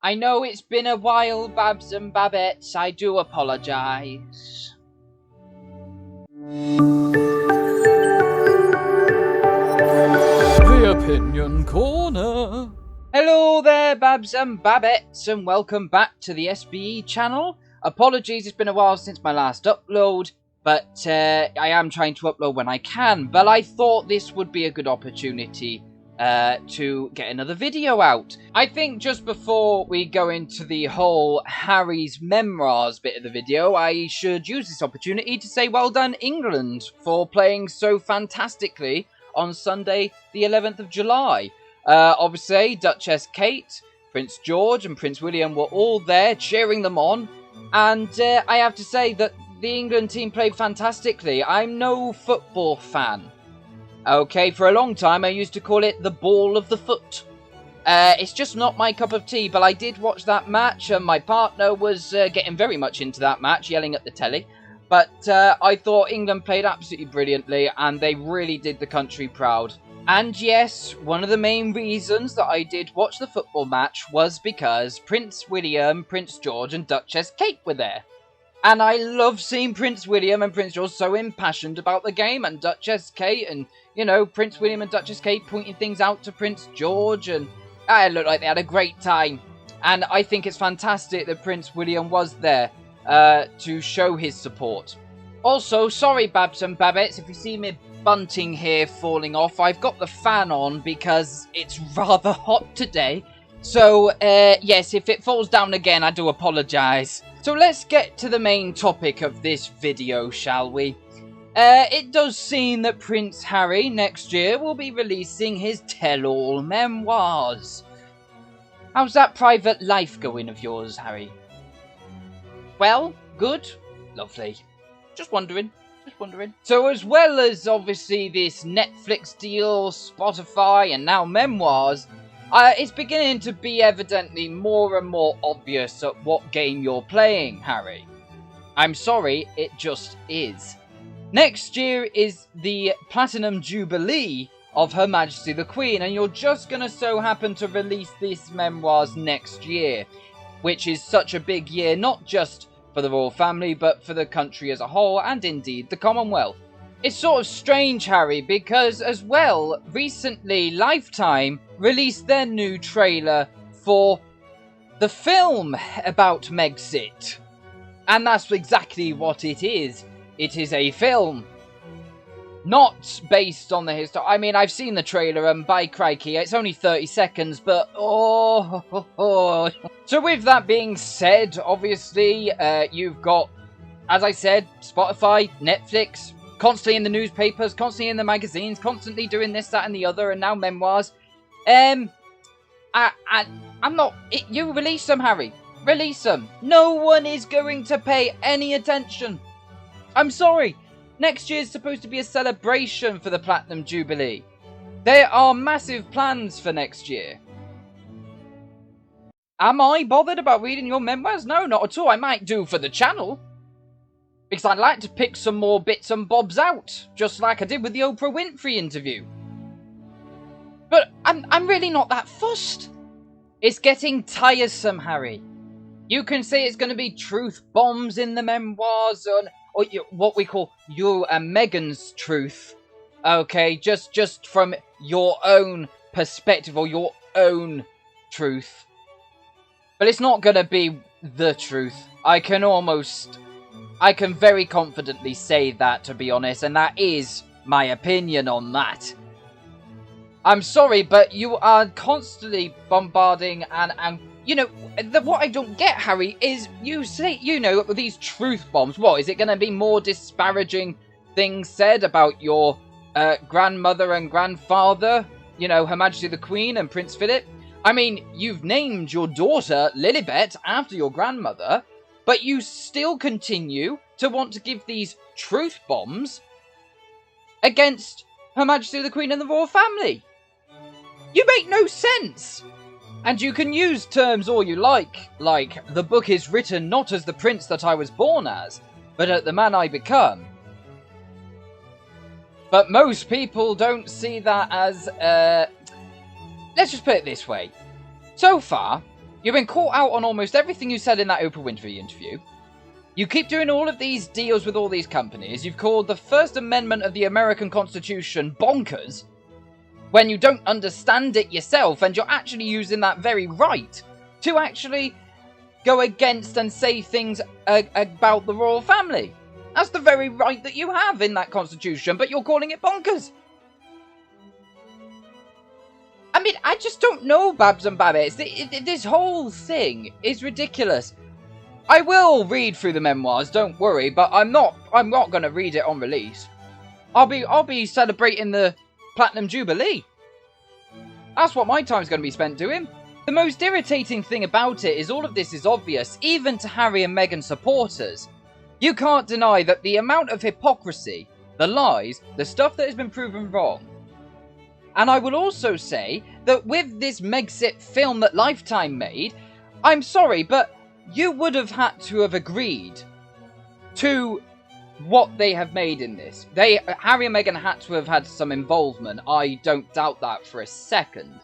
I know it's been a while, Babs and Babettes. I do apologise. The Opinion Corner. Hello there, Babs and Babettes, and welcome back to the S.B.E. channel. Apologies, it's been a while since my last upload, but I am trying to upload when I can. But I thought this would be a good opportunity to get another video out. I think just before we go into the whole Harry's Memoirs bit of the video, I should use this opportunity to say well done England for playing so fantastically on Sunday the 11th of July. Obviously, Duchess Kate, Prince George and Prince William were all there cheering them on, and I have to say that the England team played fantastically. I'm no football fan. Okay, for a long time I used to call it the ball of the foot. It's just not my cup of tea, but I did watch that match, and my partner was getting very much into that match, yelling at the telly. But I thought England played absolutely brilliantly, and they really did the country proud. And yes, one of the main reasons that I did watch the football match was because Prince William, Prince George and Duchess Kate were there. And I love seeing Prince William and Prince George so impassioned about the game, and Duchess Kate and, you know, Prince William and Duchess Kate pointing things out to Prince George, and it looked like they had a great time. And I think it's fantastic that Prince William was there to show his support. Also, sorry Babs and Babettes if you see me bunting here falling off. I've got the fan on because it's rather hot today. So, yes, if it falls down again, I do apologise. So let's get to the main topic of this video, shall we? It does seem that Prince Harry next year will be releasing his tell-all memoirs. How's that private life going of yours, Harry? Well, good? Lovely. Just wondering. So as well as obviously this Netflix deal, Spotify and now Memoirs, it's beginning to be evidently more and more obvious at what game you're playing, Harry. I'm sorry, it just is. Next year is the Platinum Jubilee of Her Majesty the Queen, and you're just going to so happen to release these memoirs next year, which is such a big year, not just for the royal family, but for the country as a whole, and indeed the Commonwealth. It's sort of strange, Harry, because as well, recently Lifetime released their new trailer for the film about Megxit. And that's exactly what it is. It is a film. Not based on the history. I mean, I've seen the trailer, and by crikey, it's only 30 seconds, but oh. So with that being said, obviously, you've got, as I said, Spotify, Netflix, constantly in the newspapers, constantly in the magazines, constantly doing this, that, and the other, and now memoirs. I'm not... You release them, Harry. Release them. No one is going to pay any attention. I'm sorry. Next year is supposed to be a celebration for the Platinum Jubilee. There are massive plans for next year. Am I bothered about reading your memoirs? No, not at all. I might do for the channel, because I'd like to pick some more bits and bobs out, just like I did with the Oprah Winfrey interview. But I'm really not that fussed. It's getting tiresome, Harry. You can say it's going to be truth bombs in the memoirs, or what we call you and Meghan's truth. Okay, just from your own perspective, or your own truth. But it's not going to be the truth. I can very confidently say that, to be honest, and that is my opinion on that. I'm sorry, but you are constantly bombarding and you know, what I don't get, Harry, is you say, you know, these truth bombs. What, is it going to be more disparaging things said about your grandmother and grandfather? You know, Her Majesty the Queen and Prince Philip? I mean, you've named your daughter Lilibet after your grandmother, but you still continue to want to give these truth bombs against Her Majesty the Queen and the royal family. You make no sense. And you can use terms all you like the book is written not as the prince that I was born as, but as the man I become. But most people don't see that as, let's just put it this way. So far, You've been caught out on almost everything you said in that Oprah Winfrey interview. You keep doing all of these deals with all these companies. You've called the First Amendment of the American Constitution bonkers when you don't understand it yourself, and you're actually using that very right to actually go against and say things about the royal family. That's the very right that you have in that Constitution, but you're calling it bonkers. I mean, I just don't know, Babs and Babbitts. This whole thing is ridiculous. I will read through the memoirs, don't worry, but I'm not going to read it on release. I'll be celebrating the Platinum Jubilee. That's what my time's going to be spent doing. The most irritating thing about it is all of this is obvious, even to Harry and Meghan supporters. You can't deny that the amount of hypocrisy, the lies, the stuff that has been proven wrong. And I will also say that with this Megxit film that Lifetime made, I'm sorry, but you would have had to have agreed to what they have made in this. Harry and Meghan had to have had some involvement. I don't doubt that for a second.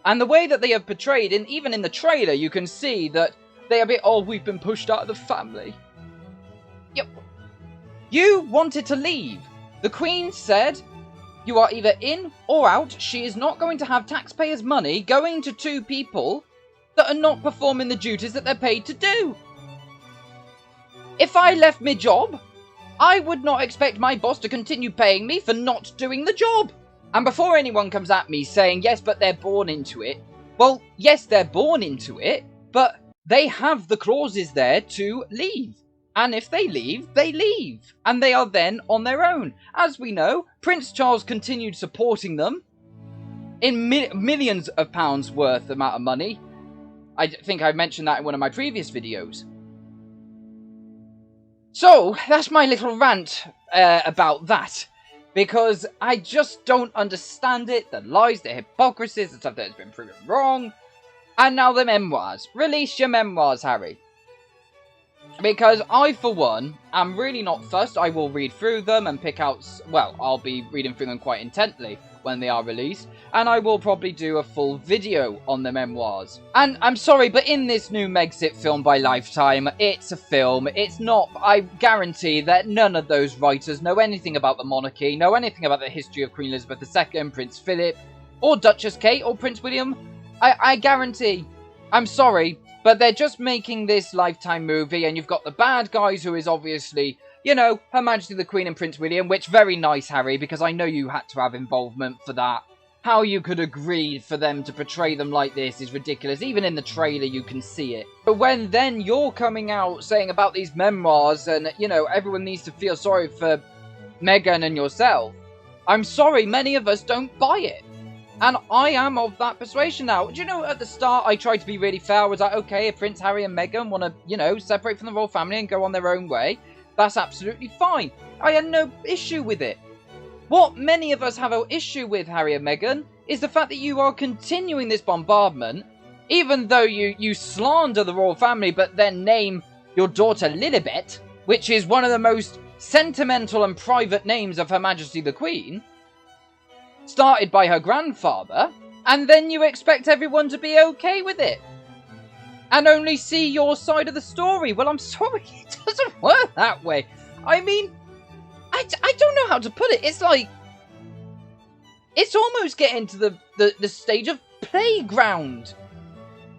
And the way that they have portrayed, even in the trailer, you can see that they are a bit, oh, we've been pushed out of the family. Yep. You wanted to leave. The Queen said, you are either in or out. She is not going to have taxpayers' money going to two people that are not performing the duties that they're paid to do. If I left my job, I would not expect my boss to continue paying me for not doing the job. And before anyone comes at me saying, yes, but they're born into it. Well, yes, they're born into it, but they have the clauses there to leave. And if they leave, they leave. And they are then on their own. As we know, Prince Charles continued supporting them in millions of pounds worth amount of money. I think I mentioned that in one of my previous videos. So, that's my little rant about that. Because I just don't understand it. The lies, the hypocrisies, the stuff that has been proven wrong. And now the memoirs. Release your memoirs, Harry. Because I, for one, am really not fussed. I will read through them and pick out... Well, I'll be reading through them quite intently when they are released. And I will probably do a full video on the memoirs. And I'm sorry, but in this new Megxit film by Lifetime, it's a film. It's not... I guarantee that none of those writers know anything about the monarchy, know anything about the history of Queen Elizabeth II, Prince Philip, or Duchess Kate, or Prince William. I guarantee. I'm sorry, but they're just making this Lifetime movie, and you've got the bad guys who is obviously... You know, Her Majesty the Queen and Prince William, which very nice, Harry, because I know you had to have involvement for that. How you could agree for them to portray them like this is ridiculous. Even in the trailer, you can see it. But when then you're coming out saying about these memoirs and, you know, everyone needs to feel sorry for Meghan and yourself, I'm sorry, many of us don't buy it. And I am of that persuasion now. Do you know, at the start, I tried to be really fair. I was like, okay, if Prince Harry and Meghan want to, you know, separate from the royal family and go on their own way, that's absolutely fine. I had no issue with it. What many of us have an issue with, Harry and Meghan, is the fact that you are continuing this bombardment, even though you slander the royal family, but then name your daughter Lilibet, which is one of the most sentimental and private names of Her Majesty the Queen, started by her grandfather, and then you expect everyone to be okay with it. And only see your side of the story. Well, I'm sorry, it doesn't work that way. I mean, I don't know how to put it. It's like, it's almost getting to the stage of playground.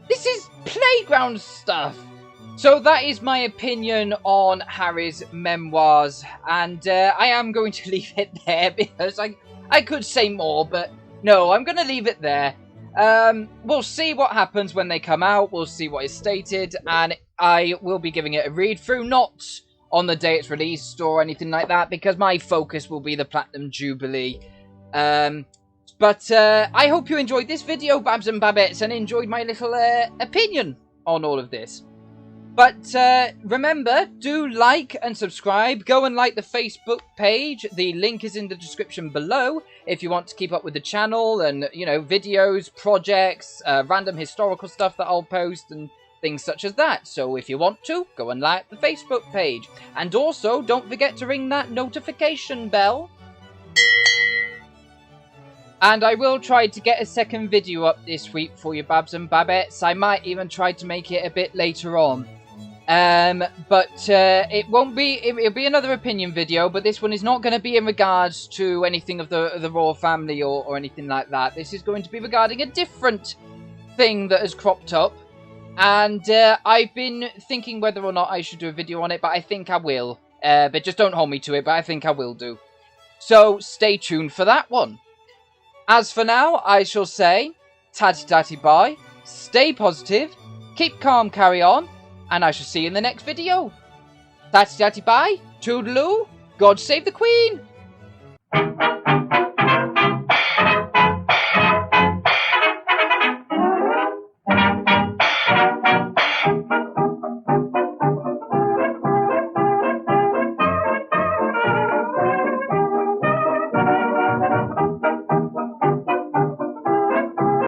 This is playground stuff. So that is my opinion on Harry's memoirs. And I am going to leave it there because I could say more, but no, I'm going to leave it there. We'll see what happens when they come out. We'll see what is stated, and I will be giving it a read through, not on the day it's released or anything like that, because my focus will be the Platinum Jubilee. But I hope you enjoyed this video, Babs and Babbitts, and enjoyed my little opinion on all of this. But remember, do like and subscribe. Go and like the Facebook page. The link is in the description below if you want to keep up with the channel and, you know, videos, projects, random historical stuff that I'll post and things such as that. So if you want to, go and like the Facebook page. And also, don't forget to ring that notification bell. And I will try to get a second video up this week for you, Babs and Babettes. I might even try to make it a bit later on. But it won't be, it'll be another opinion video, but this one is not going to be in regards to anything of the royal family or anything like that. This is going to be regarding a different thing that has cropped up. And I've been thinking whether or not I should do a video on it, but I think I will. But just don't hold me to it, but I think I will do. So stay tuned for that one. As for now, I shall say, tatty bye, stay positive, keep calm, carry on, and I shall see you in the next video. Tatty bye, toodaloo, God save the Queen!